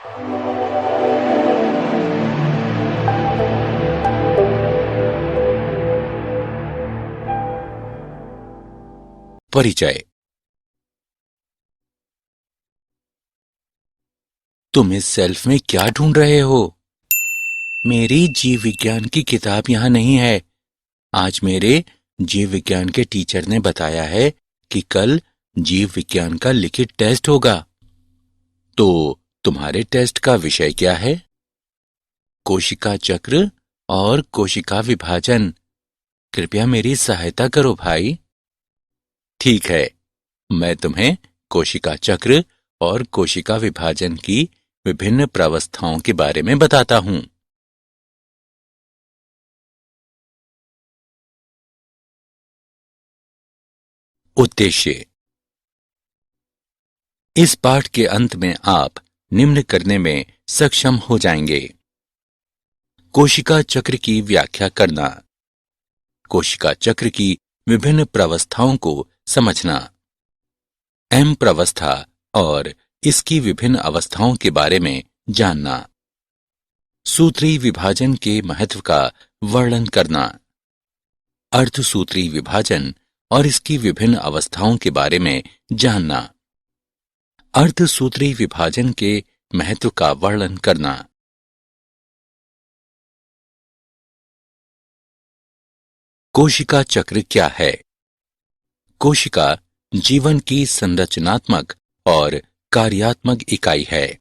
परिचय। तुम इस सेल्फ में क्या ढूंढ रहे हो? मेरी जीव विज्ञान की किताब यहां नहीं है। आज मेरे जीव विज्ञान के टीचर ने बताया है कि कल जीव विज्ञान का लिखित टेस्ट होगा। तो तुम्हारे टेस्ट का विषय क्या है? कोशिका चक्र और कोशिका विभाजन। कृपया मेरी सहायता करो भाई। ठीक है, मैं तुम्हें कोशिका चक्र और कोशिका विभाजन की विभिन्न प्रावस्थाओं के बारे में बताता हूं। उद्देश्य। इस पाठ के अंत में आप निम्न करने में सक्षम हो जाएंगे। कोशिका चक्र की व्याख्या करना, कोशिका चक्र की विभिन्न प्रावस्थाओं को समझना, एम प्रावस्था और इसकी विभिन्न अवस्थाओं के बारे में जानना, सूत्री विभाजन के महत्व का वर्णन करना, अर्धसूत्री विभाजन और इसकी विभिन्न अवस्थाओं के बारे में जानना, अर्धसूत्री विभाजन के महत्व का वर्णन करना। कोशिका चक्र क्या है? कोशिका जीवन की संरचनात्मक और कार्यात्मक इकाई है।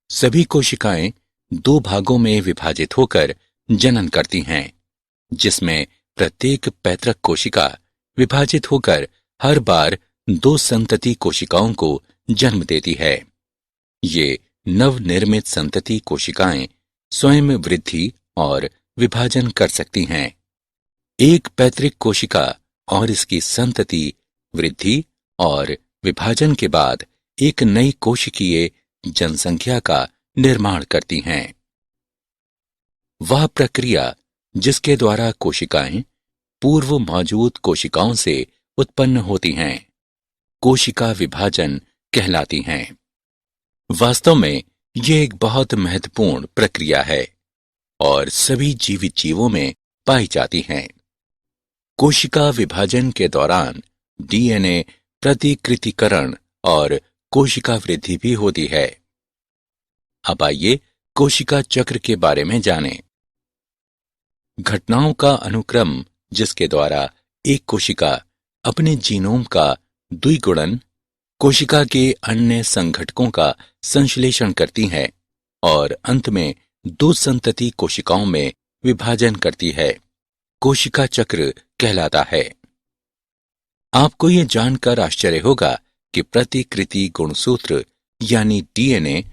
सभी कोशिकाएं दो भागों में विभाजित होकर जनन करती हैं, जिसमें प्रत्येक पैतृक कोशिका विभाजित होकर हर बार दो संतति कोशिकाओं को जन्म देती है। ये नवनिर्मित संतति कोशिकाएं स्वयं वृद्धि और विभाजन कर सकती हैं। एक पैतृक कोशिका और इसकी संतति वृद्धि और विभाजन के बाद एक नई कोशिकीय जनसंख्या का निर्माण करती हैं। वह प्रक्रिया जिसके द्वारा कोशिकाएं पूर्व मौजूद कोशिकाओं से उत्पन्न होती हैं, कोशिका विभाजन कहलाती हैं। वास्तव में यह एक बहुत महत्वपूर्ण प्रक्रिया है और सभी जीवित जीवों में पाई जाती हैं। कोशिका विभाजन के दौरान डीएनए प्रतिकृतिकरण और कोशिका वृद्धि भी होती है। अब आइए कोशिका चक्र के बारे में जानें। घटनाओं का अनुक्रम जिसके द्वारा एक कोशिका अपने जीनोम का द्विगुणन, कोशिका के अन्य संघटकों का संश्लेषण करती है और अंत में दो संतति कोशिकाओं में विभाजन करती है, कोशिका चक्र कहलाता है। आपको यह जानकर आश्चर्य होगा कि प्रतिकृति गुणसूत्र यानी डीएनए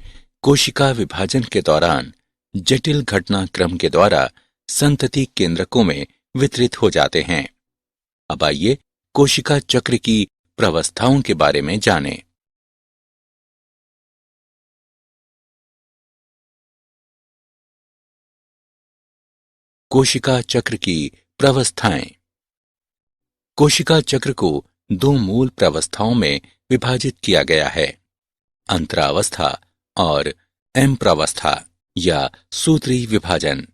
कोशिका विभाजन के दौरान जटिल घटनाक्रम के द्वारा संतति केंद्रकों में वितरित हो जाते हैं। अब आइए कोशिका चक्र की प्रावस्थाओं के बारे में जानें। कोशिका चक्र की प्रावस्थाएं। कोशिका चक्र को दो मूल प्रावस्थाओं में विभाजित किया गया है, अंतरावस्था और एम प्रावस्था या सूत्री विभाजन।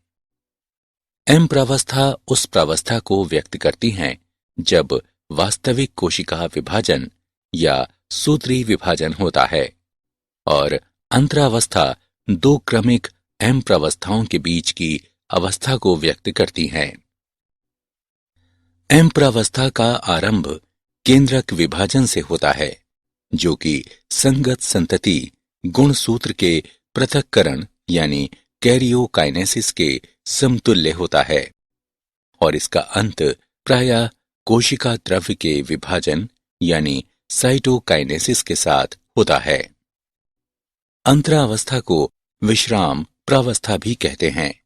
एम प्रावस्था उस प्रावस्था को व्यक्त करती हैं जब वास्तविक कोशिका विभाजन या सूत्री विभाजन होता है, और अंतरावस्था दो क्रमिक एम प्रावस्थाओं के बीच की अवस्था को व्यक्त करती हैं। एम प्रावस्था का आरंभ केंद्रक विभाजन से होता है, जो कि संगत संतति गुणसूत्र के पृथक्करण यानी कैरियोकाइनेसिस के समतुल्य होता है, और इसका अंत प्रायः कोशिका द्रव्य के विभाजन यानी साइटोकाइनेसिस के साथ होता है। अंतरावस्था को विश्राम प्रावस्था भी कहते हैं।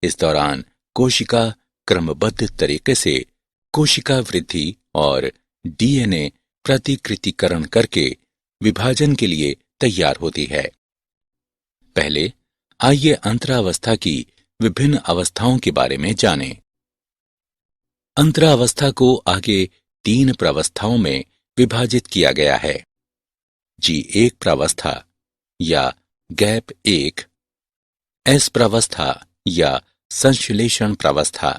इस दौरान कोशिका क्रमबद्ध तरीके से कोशिका वृद्धि और डीएनए प्रतिकृतिकरण करके विभाजन के लिए तैयार होती है। पहले आइए अंतरावस्था की विभिन्न अवस्थाओं के बारे में जानें। अंतरावस्था को आगे तीन प्रावस्थाओं में विभाजित किया गया है। G1 प्रावस्था या गैप 1, एस प्रावस्था या संश्लेषण प्रावस्था,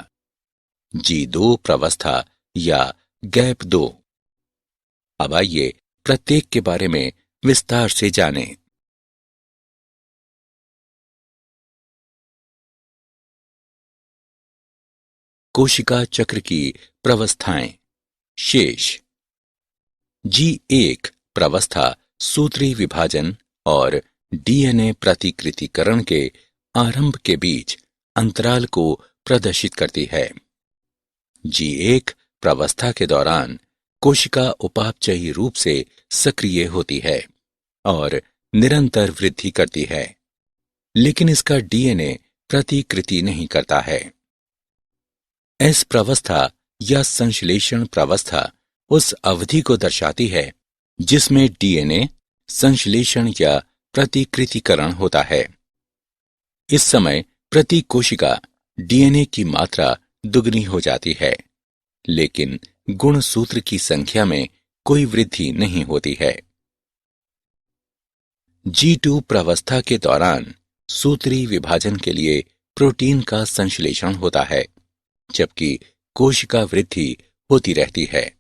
G2 प्रावस्था या गैप 2। अब आइए प्रत्येक के बारे में विस्तार से जानें। कोशिका चक्र की प्रावस्थाएं। शेष। G1 प्रावस्था सूत्री विभाजन और डीएनए प्रतिकृतिकरण के आरंभ के बीच अंतराल को प्रदर्शित करती है। G1 प्रावस्था के दौरान कोशिका उपापचयी रूप से सक्रिय होती है और निरंतर वृद्धि करती है, लेकिन इसका डीएनए प्रतिकृति नहीं करता है। एस प्रावस्था या संश्लेषण प्रावस्था उस अवधि को दर्शाती है जिसमें डीएनए संश्लेषण या प्रतिकृतिकरण होता है। इस समय प्रति कोशिका डीएनए की मात्रा दुगनी हो जाती है, लेकिन गुणसूत्र की संख्या में कोई वृद्धि नहीं होती है। G2 प्रावस्था के दौरान सूत्री विभाजन के लिए प्रोटीन का संश्लेषण होता है, जबकि कोशिका वृद्धि होती रहती है।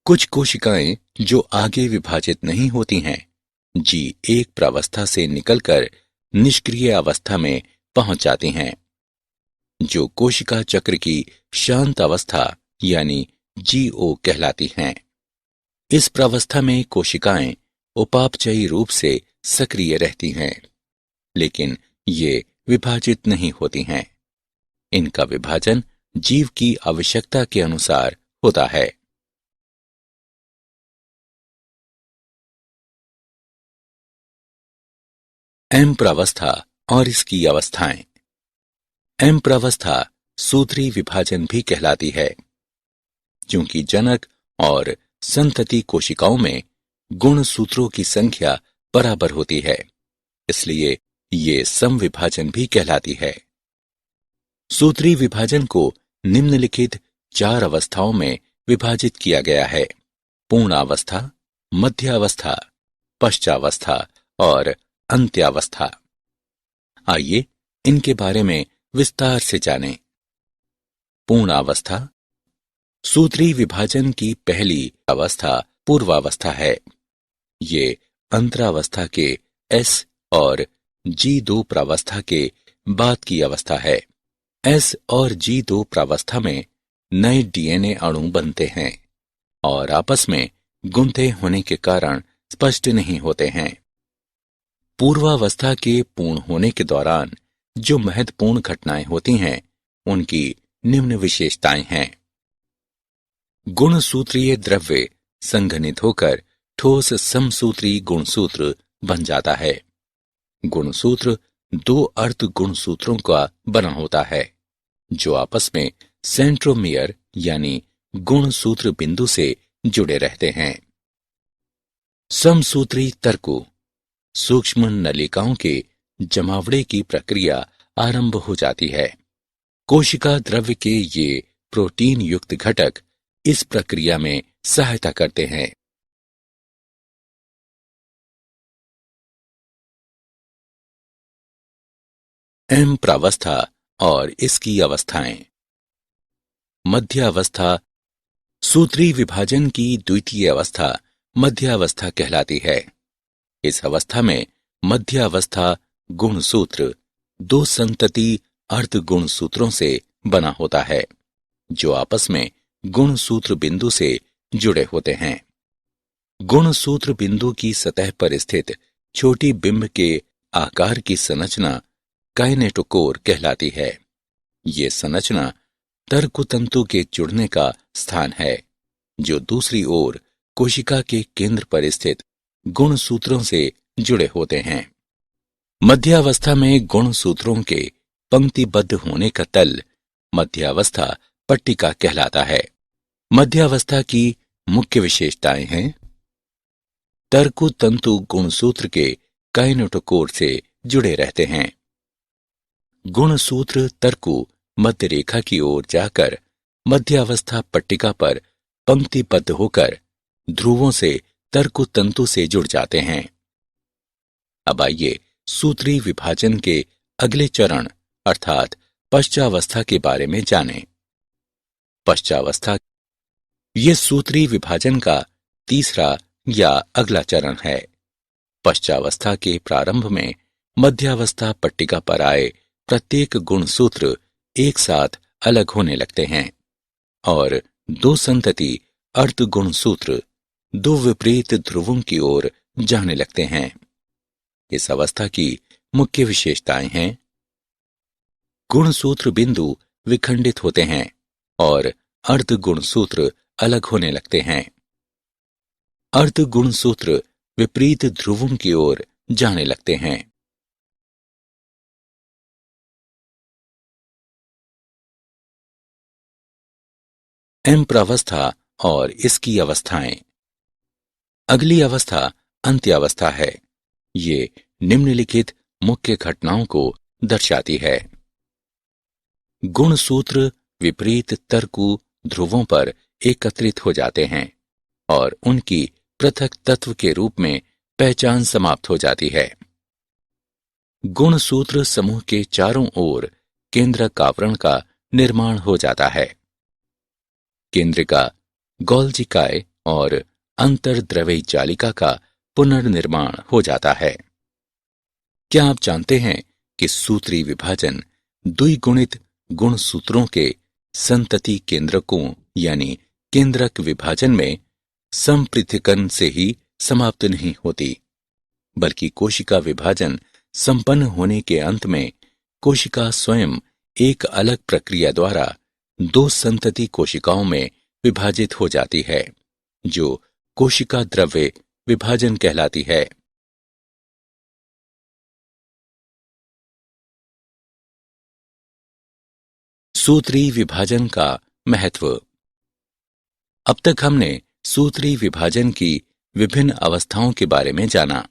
कुछ कोशिकाएं जो आगे विभाजित नहीं होती हैं, G1 प्रावस्था से निकलकर निष्क्रिय अवस्था में पहुंच जाती हैं, जो कोशिका चक्र की शांत अवस्था यानी G0 कहलाती हैं। इस प्रावस्था में कोशिकाएं उपापचयी रूप से सक्रिय रहती हैं, लेकिन ये विभाजित नहीं होती हैं। इनका विभाजन जीव की आवश्यकता के अनुसार होता है। एम प्रावस्था और इसकी अवस्थाएं। एम प्रावस्था सूत्री विभाजन भी कहलाती है, क्योंकि जनक और संतति कोशिकाओं में गुणसूत्रों की संख्या बराबर होती है, इसलिए ये समविभाजन भी कहलाती है। सूत्री विभाजन को निम्नलिखित 4 अवस्थाओं में विभाजित किया गया है: पूर्णावस्था, मध्यावस्था, पश्चावस्था और अंत्यावस्था। आइए इनके बारे में विस्तार से जानें। पूर्णावस्था। सूत्री विभाजन की पहली अवस्था पूर्वावस्था है। ये अंतरावस्था के एस और G2 प्रावस्था के बाद की अवस्था है। एस और G2 प्रावस्था में नए डीएनए अणु बनते हैं और आपस में गुंथे होने के कारण स्पष्ट नहीं होते हैं। पूर्वावस्था के पूर्ण होने के दौरान जो महत्वपूर्ण घटनाएं होती हैं, उनकी निम्न विशेषताएं हैं। गुणसूत्रीय द्रव्य संघनित होकर ठोस समसूत्री गुणसूत्र बन जाता है। गुणसूत्र 2 अर्ध गुणसूत्रों का बना होता है, जो आपस में सेंट्रोमियर यानी गुणसूत्र बिंदु से जुड़े रहते हैं। समसूत्री तर्कु। सूक्ष्म नलिकाओं के जमावड़े की प्रक्रिया आरंभ हो जाती है। कोशिका द्रव्य के ये प्रोटीन युक्त घटक इस प्रक्रिया में सहायता करते हैं। एम प्रावस्था और इसकी अवस्थाएं। मध्यावस्था। सूत्री विभाजन की द्वितीय अवस्था मध्यावस्था कहलाती है। इस अवस्था में मध्यावस्था गुणसूत्र 2 संतति अर्ध गुणसूत्रों से बना होता है, जो आपस में गुणसूत्र बिंदु से जुड़े होते हैं। गुणसूत्र बिंदु की सतह पर स्थित छोटी बिंब के आकार की संरचना काइनेटोकोर कहलाती है। ये संरचना तर्कतंतु के जुड़ने का स्थान है, जो दूसरी ओर कोशिका के केंद्र पर स्थित गुणसूत्रों से जुड़े होते हैं। मध्यावस्था में गुणसूत्रों के पंक्तिबद्ध होने का तल मध्यावस्था पट्टिका कहलाता है। मध्यावस्था की मुख्य विशेषताएं हैं: तर्कतंतु गुणसूत्र के काइनेटोकोर से जुड़े रहते हैं। गुणसूत्र तर्कु मध्य रेखा की ओर जाकर मध्यावस्था पट्टिका पर पंक्तिबद्ध होकर ध्रुवों से तर्कतंतु से जुड़ जाते हैं। अब आइए सूत्री विभाजन के अगले चरण अर्थात पश्चावस्था के बारे में जानें। पश्चावस्था ये सूत्री विभाजन का तीसरा या अगला चरण है। पश्चावस्था के प्रारंभ में मध्यावस्था पट्टिका पर आए प्रत्येक गुणसूत्र एक साथ अलग होने लगते हैं और दो संतति अर्ध गुणसूत्र दो विपरीत ध्रुवों की ओर जाने लगते हैं। इस अवस्था की मुख्य विशेषताएं हैं। गुणसूत्र बिंदु विखंडित होते हैं और अर्ध गुणसूत्र अलग होने लगते हैं। अर्ध गुणसूत्र विपरीत ध्रुवों की ओर जाने लगते हैं। एम्प्रावस्था और इसकी अवस्थाएं। अगली अवस्था अंत्यावस्था है। ये निम्नलिखित मुख्य घटनाओं को दर्शाती है। गुणसूत्र विपरीत तर्कु ध्रुवों पर एकत्रित हो जाते हैं और उनकी पृथक तत्व के रूप में पहचान समाप्त हो जाती है। गुणसूत्र समूह के चारों ओर केंद्रक आवरण का निर्माण हो जाता है। केंद्रिका, गोल्जिकाए और अंतर्द्रव्यी जालिका का पुनर्निर्माण हो जाता है। क्या आप जानते हैं कि सूत्री विभाजन द्विगुणित गुणसूत्रों के संतति केंद्रकों यानी केंद्रक विभाजन में संपृथकन से ही समाप्त नहीं होती, बल्कि कोशिका विभाजन संपन्न होने के अंत में कोशिका स्वयं एक अलग प्रक्रिया द्वारा दो संतति कोशिकाओं में विभाजित हो जाती है, जो कोशिका द्रव्य विभाजन कहलाती है। सूत्री विभाजन का महत्व। अब तक हमने सूत्री विभाजन की विभिन्न अवस्थाओं के बारे में जाना।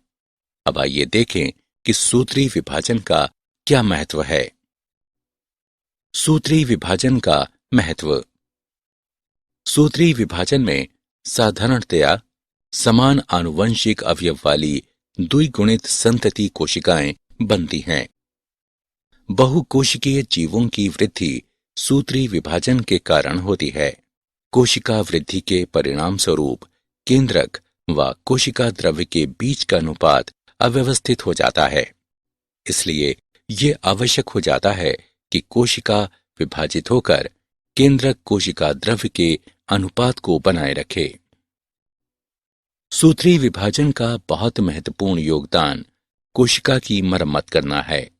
अब आइए देखें कि सूत्री विभाजन का क्या महत्व है। सूत्री विभाजन का महत्व। सूत्री विभाजन में साधारणतया समान आनुवंशिक अवयव वाली द्विगुणित संतति कोशिकाएं बनती हैं। बहुकोशिकीय जीवों की वृद्धि सूत्री विभाजन के कारण होती है। कोशिका वृद्धि के परिणाम स्वरूप केंद्रक व कोशिका द्रव्य के बीच का अनुपात अव्यवस्थित हो जाता है। इसलिए ये आवश्यक हो जाता है कि कोशिका विभाजित होकर केंद्रक कोशिका द्रव्य के अनुपात को बनाए रखे। सूत्री विभाजन का बहुत महत्वपूर्ण योगदान कोशिका की मरम्मत करना है।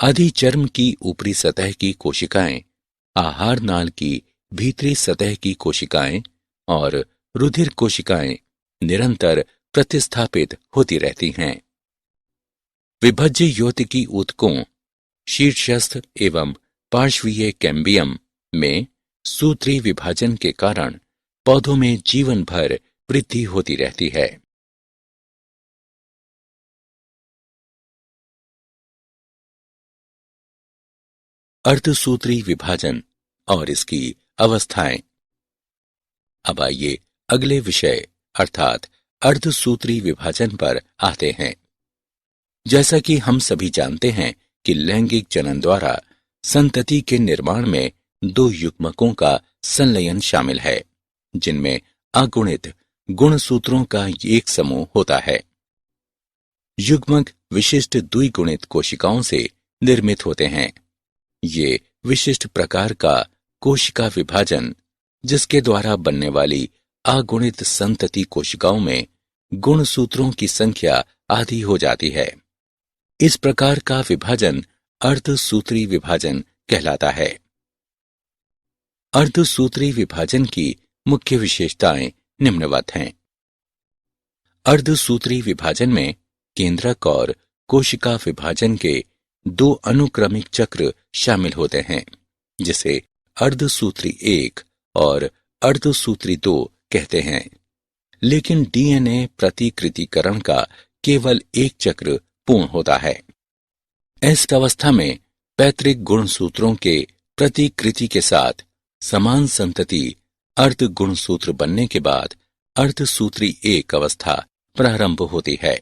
अधिचर्म की ऊपरी सतह की कोशिकाएं, आहार नाल की भीतरी सतह की कोशिकाएं और रुधिर कोशिकाएं निरंतर प्रतिस्थापित होती रहती हैं। विभज्य योतिकी ऊतकों, शीर्षस्थ एवं पार्श्वीय कैम्बियम में सूत्री विभाजन के कारण पौधों में जीवन भर वृद्धि होती रहती है। अर्धसूत्री विभाजन और इसकी अवस्थाएं। अब आइए अगले विषय अर्थात अर्धसूत्री विभाजन पर आते हैं। जैसा कि हम सभी जानते हैं कि लैंगिक जनन द्वारा संतति के निर्माण में दो युग्मकों का संलयन शामिल है, जिनमें अगुणित गुणसूत्रों का एक समूह होता है। युग्मक विशिष्ट द्विगुणित कोशिकाओं से निर्मित होते हैं। ये विशिष्ट प्रकार का कोशिका विभाजन, जिसके द्वारा बनने वाली अगुणित संतति कोशिकाओं में गुणसूत्रों की संख्या आधी हो जाती है। इस प्रकार का विभाजन अर्धसूत्री विभाजन कहलाता है। अर्धसूत्री विभाजन की मुख्य विशेषताएं निम्नवत हैं। अर्धसूत्री विभाजन में केंद्रक और कोशिका विभाजन के दो अनुक्रमिक चक्र शामिल होते हैं, जिसे अर्धसूत्री 1 और अर्धसूत्री 2 कहते हैं। लेकिन डीएनए प्रतिकृतिकरण का केवल एक चक्र पूर्ण होता है। इस अवस्था में पैतृक गुणसूत्रों के प्रतिकृति के साथ समान संतति अर्ध गुणसूत्र बनने के बाद अर्धसूत्री 1 अवस्था प्रारंभ होती है।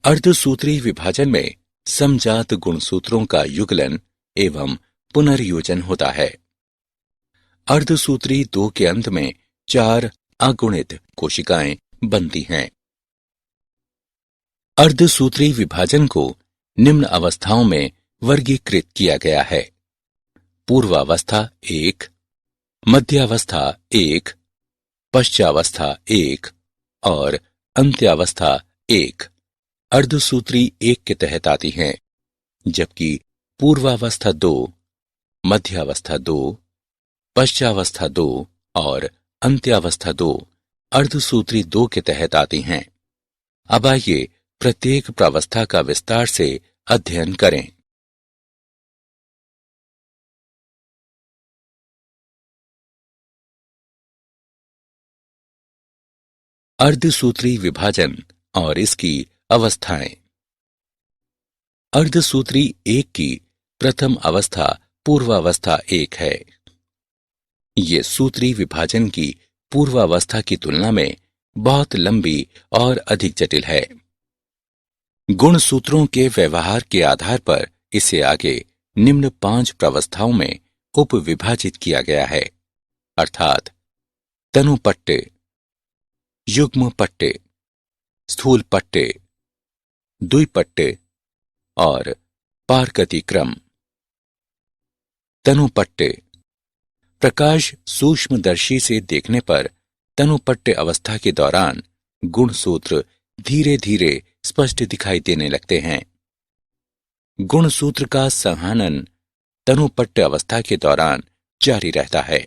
अर्धसूत्री विभाजन में समजात गुणसूत्रों का युगलन एवं पुनर्योजन होता है। अर्धसूत्री 2 के अंत में 4 अगुणित कोशिकाएं बनती हैं। अर्धसूत्री विभाजन को निम्न अवस्थाओं में वर्गीकृत किया गया है। पूर्वावस्था 1, मध्यावस्था 1, पश्चावस्था 1 और अंत्यावस्था 1 अर्धसूत्री 1 के तहत आती हैं, जबकि पूर्वावस्था 2, मध्यावस्था 2, पश्चावस्था 2 और अंत्यावस्था 2 अर्धसूत्री 2 के तहत आती हैं। अब आइए प्रत्येक प्रावस्था का विस्तार से अध्ययन करें। अर्धसूत्री विभाजन और इसकी अवस्थाएं। अर्धसूत्री 1 की प्रथम अवस्था पूर्वावस्था 1 है। ये सूत्री विभाजन की पूर्वावस्था की तुलना में बहुत लंबी और अधिक जटिल है। गुणसूत्रों के व्यवहार के आधार पर इसे आगे निम्न 5 प्रावस्थाओं में उपविभाजित किया गया है, अर्थात तनुपट्टे, युग्म पट्टे, स्थूल पट्टे, द्विपट्टे और पारगति क्रम। तनुपट्टे। प्रकाश सूक्ष्मदर्शी से देखने पर तनुपट्टे अवस्था के दौरान गुणसूत्र धीरे धीरे स्पष्ट दिखाई देने लगते हैं। गुणसूत्र का संहनन तनुपट्टे अवस्था के दौरान जारी रहता है।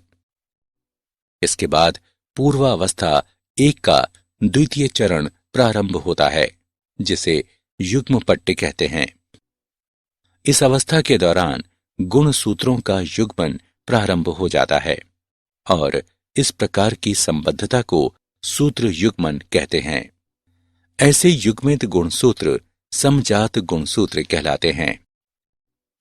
इसके बाद पूर्वावस्था 1 का द्वितीय चरण प्रारंभ होता है, जिसे युग्म पट्टे कहते हैं। इस अवस्था के दौरान गुणसूत्रों का युग्मन प्रारंभ हो जाता है और इस प्रकार की संबद्धता को सूत्र युग्मन कहते हैं। ऐसे युग्मित गुणसूत्र समजात गुणसूत्र कहलाते हैं।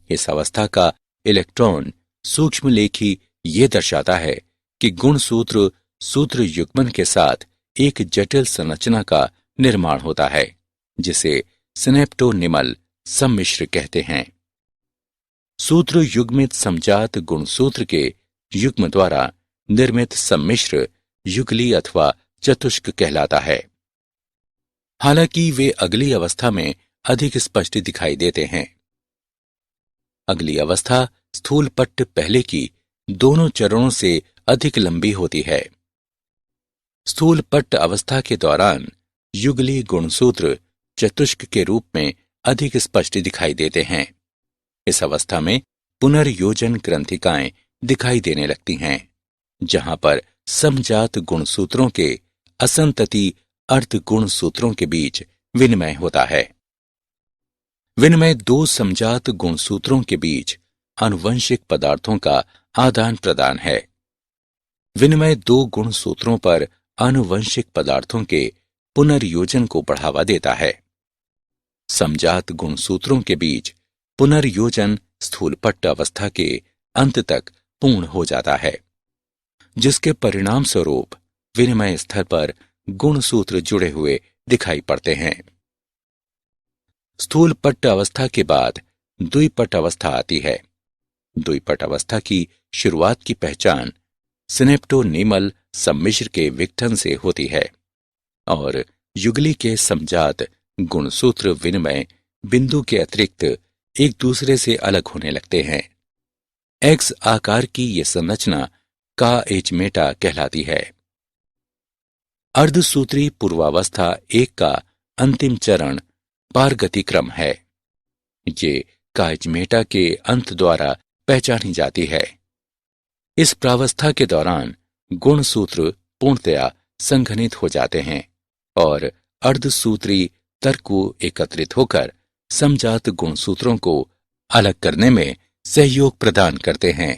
इस अवस्था का इलेक्ट्रॉन सूक्ष्मलेखी ये दर्शाता है कि गुणसूत्र सूत्र युग्मन के साथ एक जटिल संरचना का निर्माण होता है, जिसे सिनेप्टोनिमल सम्मिश्र कहते हैं। सूत्र युग्मित समजात गुणसूत्र के युग्म द्वारा निर्मित सम्मिश्र युगली अथवा चतुष्क कहलाता है। हालांकि वे अगली अवस्था में अधिक स्पष्ट दिखाई देते हैं। अगली अवस्था स्थूल पट्ट पहले की दोनों चरणों से अधिक लंबी होती है। स्थूल पट्ट अवस्था के दौरान युगली गुणसूत्र चतुष्क के रूप में अधिक स्पष्ट दिखाई देते हैं। इस अवस्था में पुनर्योजन ग्रंथिकाएं दिखाई देने लगती हैं, जहां पर समजात गुणसूत्रों के असंतति अर्ध गुणसूत्रों के बीच विनिमय होता है। विनिमय 2 समजात गुणसूत्रों के बीच आनुवंशिक पदार्थों का आदान प्रदान है। विनिमय 2 गुणसूत्रों पर आनुवंशिक पदार्थों के पुनर्योजन को बढ़ावा देता है। समजात गुणसूत्रों के बीच पुनर्योजन स्थूलपट्ट अवस्था के अंत तक पूर्ण हो जाता है, जिसके परिणाम स्वरूप विनिमय स्तर पर गुणसूत्र जुड़े हुए दिखाई पड़ते हैं। स्थूलपट्ट अवस्था के बाद द्विपट्ट अवस्था आती है। द्विपट्ट अवस्था की शुरुआत की पहचान सिनेप्टोनिमल सम्मिश्र के विघटन से होती है और युगली के समजात गुणसूत्र विनिमय बिंदु के अतिरिक्त एक दूसरे से अलग होने लगते हैं। एक्स आकार की यह संरचना काएचमेटा कहलाती है। अर्धसूत्री पूर्वावस्था 1 का अंतिम चरण पारगति क्रम है। ये काएचमेटा के अंत द्वारा पहचानी जाती है। इस प्रावस्था के दौरान गुणसूत्र पूर्णतया संघनित हो जाते हैं और अर्धसूत्री तर्कु एकत्रित होकर समजात गुणसूत्रों को अलग करने में सहयोग प्रदान करते हैं।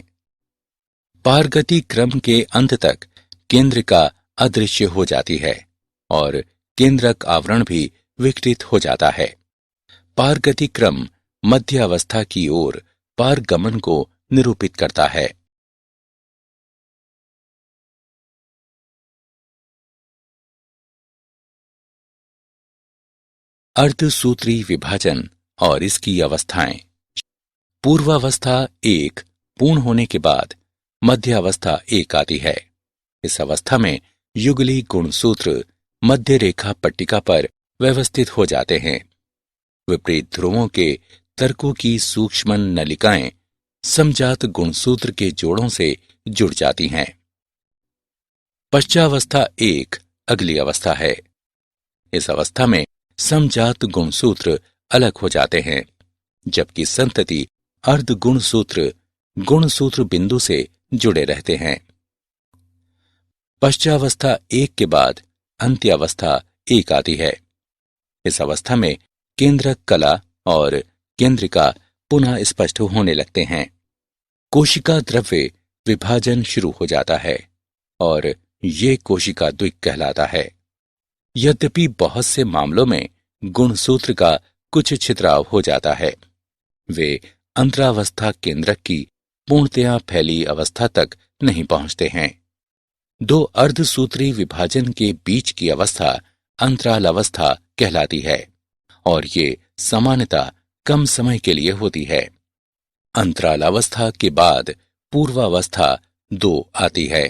पारगति क्रम के अंत तक केंद्रिका अदृश्य हो जाती है और केंद्रक आवरण भी विकृत हो जाता है। पारगति क्रम मध्य अवस्था की ओर पारगमन को निरूपित करता है। अर्धसूत्री विभाजन और इसकी अवस्थाएं। पूर्वावस्था 1 पूर्ण होने के बाद मध्यावस्था 1 आती है। इस अवस्था में युगली गुणसूत्र मध्य रेखा पट्टिका पर व्यवस्थित हो जाते हैं। विपरीत ध्रुवों के तर्कों की सूक्ष्म नलिकाएं समजात गुणसूत्र के जोड़ों से जुड़ जाती हैं। पश्चावस्था 1 अगली अवस्था है। इस अवस्था में समजात गुणसूत्र अलग हो जाते हैं, जबकि संतति अर्ध गुणसूत्र बिंदु से जुड़े रहते हैं। पश्चावस्था 1 के बाद अंत्यावस्था 1 आती है। इस अवस्था में केंद्रक कला और केंद्रिका पुनः स्पष्ट होने लगते हैं। कोशिका द्रव्य विभाजन शुरू हो जाता है और ये कोशिका द्विक कहलाता है। यद्यपि बहुत से मामलों में गुणसूत्र का कुछ छितराव हो जाता है, वे अंतरावस्था केंद्रक की पूर्णतया फैली अवस्था तक नहीं पहुंचते हैं। दो अर्धसूत्री विभाजन के बीच की अवस्था अंतराल अवस्था कहलाती है और ये सामान्यतः कम समय के लिए होती है। अंतराल अवस्था के बाद पूर्वावस्था 2 आती है।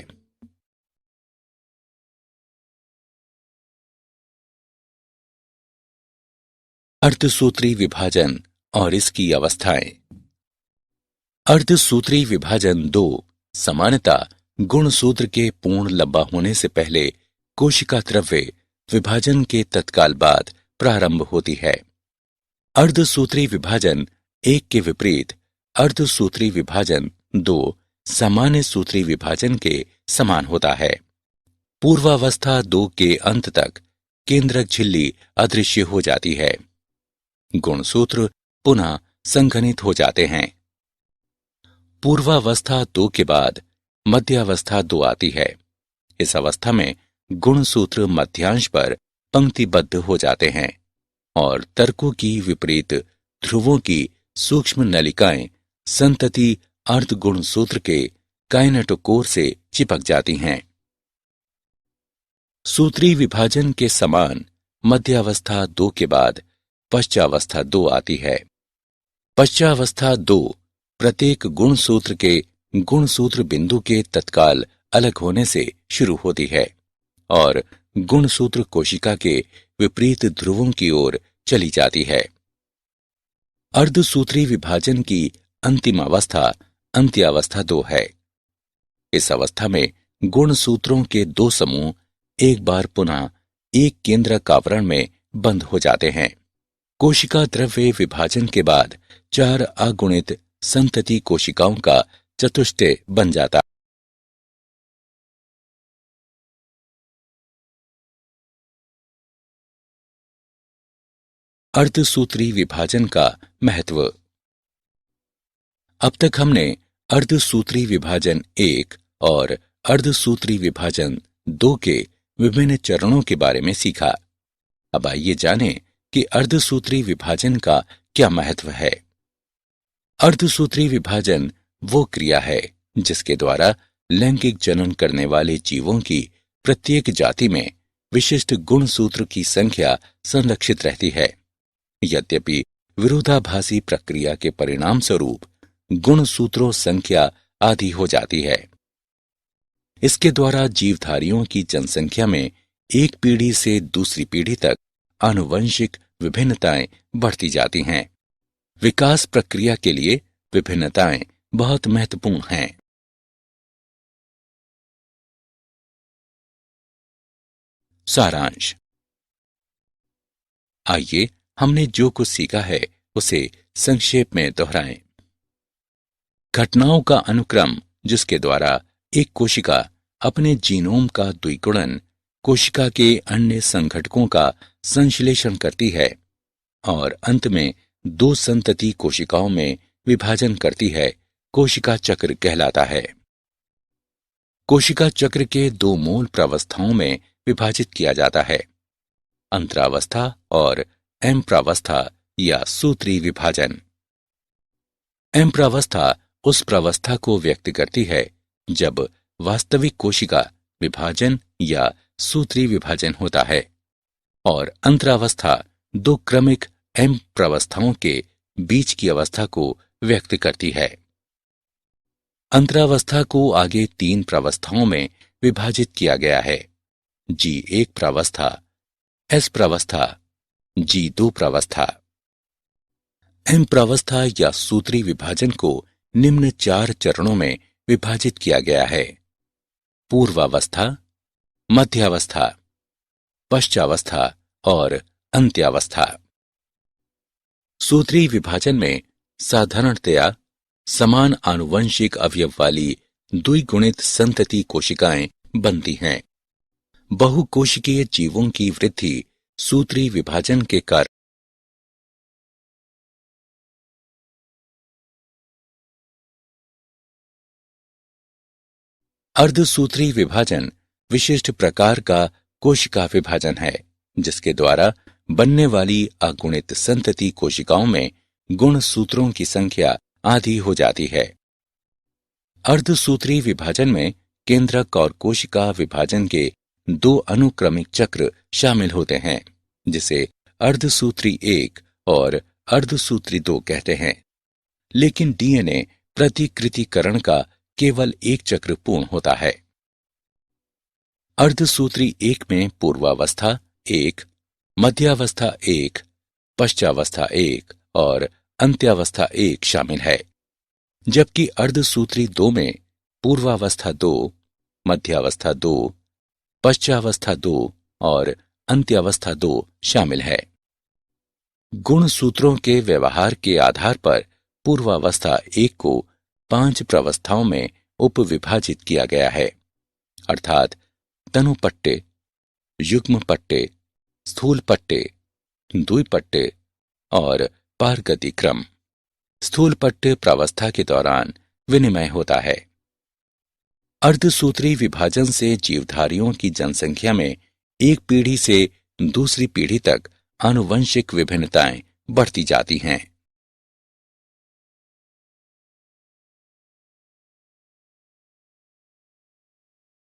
अर्धसूत्री विभाजन और इसकी अवस्थाएं। अर्धसूत्री विभाजन 2 सामान्यतः गुणसूत्र के पूर्ण लंबा होने से पहले कोशिका द्रव्य विभाजन के तत्काल बाद प्रारंभ होती है। अर्धसूत्री विभाजन 1 के विपरीत अर्धसूत्री विभाजन 2 सामान्य सूत्री विभाजन के समान होता है। पूर्वावस्था 2 के अंत तक केंद्रक झिल्ली अदृश्य हो जाती है। गुणसूत्र पुनः संघनित हो जाते हैं। पूर्वावस्था 2 के बाद मध्यावस्था 2 आती है। इस अवस्था में गुणसूत्र मध्यांश पर पंक्तिबद्ध हो जाते हैं और तर्कों की विपरीत ध्रुवों की सूक्ष्म नलिकाएं संतति अर्ध गुणसूत्र के काइनेटोकोर से चिपक जाती हैं। सूत्री विभाजन के समान मध्यावस्था 2 के बाद पश्चावस्था 2 आती है। पश्चावस्था 2 प्रत्येक गुणसूत्र के गुणसूत्र बिंदु के तत्काल अलग होने से शुरू होती है और गुणसूत्र कोशिका के विपरीत ध्रुवों की ओर चली जाती है। अर्धसूत्री विभाजन की अंतिम अवस्था अंत्यावस्था 2 है। इस अवस्था में गुणसूत्रों के 2 समूह एक बार पुनः एक केंद्रक आवरण में बंद हो जाते हैं। कोशिका द्रव्य विभाजन के बाद 4 अगुणित संतति कोशिकाओं का चतुष्टय बन जाता। अर्धसूत्री विभाजन का महत्व। अब तक हमने अर्धसूत्री विभाजन 1 और अर्धसूत्री विभाजन 2 के विभिन्न चरणों के बारे में सीखा। अब आइए जानें कि अर्धसूत्री विभाजन का क्या महत्व है। अर्धसूत्री विभाजन वो क्रिया है जिसके द्वारा लैंगिक जनन करने वाले जीवों की प्रत्येक जाति में विशिष्ट गुणसूत्र की संख्या संरक्षित रहती है। यद्यपि विरोधाभासी प्रक्रिया के परिणाम स्वरूप गुणसूत्रों संख्या आधी हो जाती है। इसके द्वारा जीवधारियों की जनसंख्या में एक पीढ़ी से दूसरी पीढ़ी तक आनुवंशिक विभिन्नताएं बढ़ती जाती हैं। विकास प्रक्रिया के लिए विभिन्नताएं बहुत महत्वपूर्ण हैं। सारांश। आइए हमने जो कुछ सीखा है उसे संक्षेप में दोहराएं। घटनाओं का अनुक्रम जिसके द्वारा एक कोशिका अपने जीनोम का द्विगुणन कोशिका के अन्य संघटकों का संश्लेषण करती है और अंत में 2 संतति कोशिकाओं में विभाजन करती है, कोशिका चक्र कहलाता है। कोशिका चक्र के 2 मूल प्रावस्थाओं में विभाजित किया जाता है, अंतरावस्था और एम्प्रावस्था या सूत्री विभाजन। एम्प्रावस्था उस प्रावस्था को व्यक्त करती है जब वास्तविक कोशिका विभाजन या सूत्री विभाजन होता है और अंतरावस्था दो क्रमिक एम प्रावस्थाओं के बीच की अवस्था को व्यक्त करती है। अंतरावस्था को आगे 3 प्रावस्थाओं में विभाजित किया गया है। G1 प्रावस्था, S प्रावस्था, G2 प्रावस्था। एम प्रावस्था या सूत्री विभाजन को निम्न 4 चरणों में विभाजित किया गया है: पूर्वावस्था, मध्यावस्था, पश्चावस्था और अंत्यावस्था। सूत्री विभाजन में साधारणतया समान आनुवंशिक अवयव वाली द्विगुणित संतति कोशिकाएं बनती हैं। बहुकोशिकीय जीवों की वृद्धि सूत्री विभाजन के कारण अर्धसूत्री विभाजन विशिष्ट प्रकार का कोशिका विभाजन है, जिसके द्वारा बनने वाली अगुणित संतति कोशिकाओं में गुणसूत्रों की संख्या आधी हो जाती है। अर्धसूत्री विभाजन में केंद्रक और कोशिका विभाजन के 2 अनुक्रमिक चक्र शामिल होते हैं, जिसे अर्धसूत्री 1 और अर्धसूत्री 2 कहते हैं। लेकिन डीएनए प्रतिकृतिकरण का केवल एक चक्र पूर्ण होता है। अर्धसूत्री 1 में पूर्वावस्था 1, मध्यावस्था 1, पश्चावस्था 1 और अंत्यावस्था 1 शामिल है, जबकि अर्धसूत्री 2 में पूर्वावस्था 2, मध्यावस्था 2, पश्चावस्था 2 और अंत्यावस्था 2 शामिल है। गुणसूत्रों के व्यवहार के आधार पर पूर्वावस्था 1 को 5 प्रावस्थाओं में उपविभाजित किया गया है, अर्थात तनुपट्टे, युग्म पट्टे, स्थूल पट्टे, द्विपट्टे और पारगति क्रम। स्थूल पट्टे प्रावस्था के दौरान विनिमय होता है। अर्धसूत्री विभाजन से जीवधारियों की जनसंख्या में एक पीढ़ी से दूसरी पीढ़ी तक आनुवंशिक विभिन्नताएं बढ़ती जाती हैं।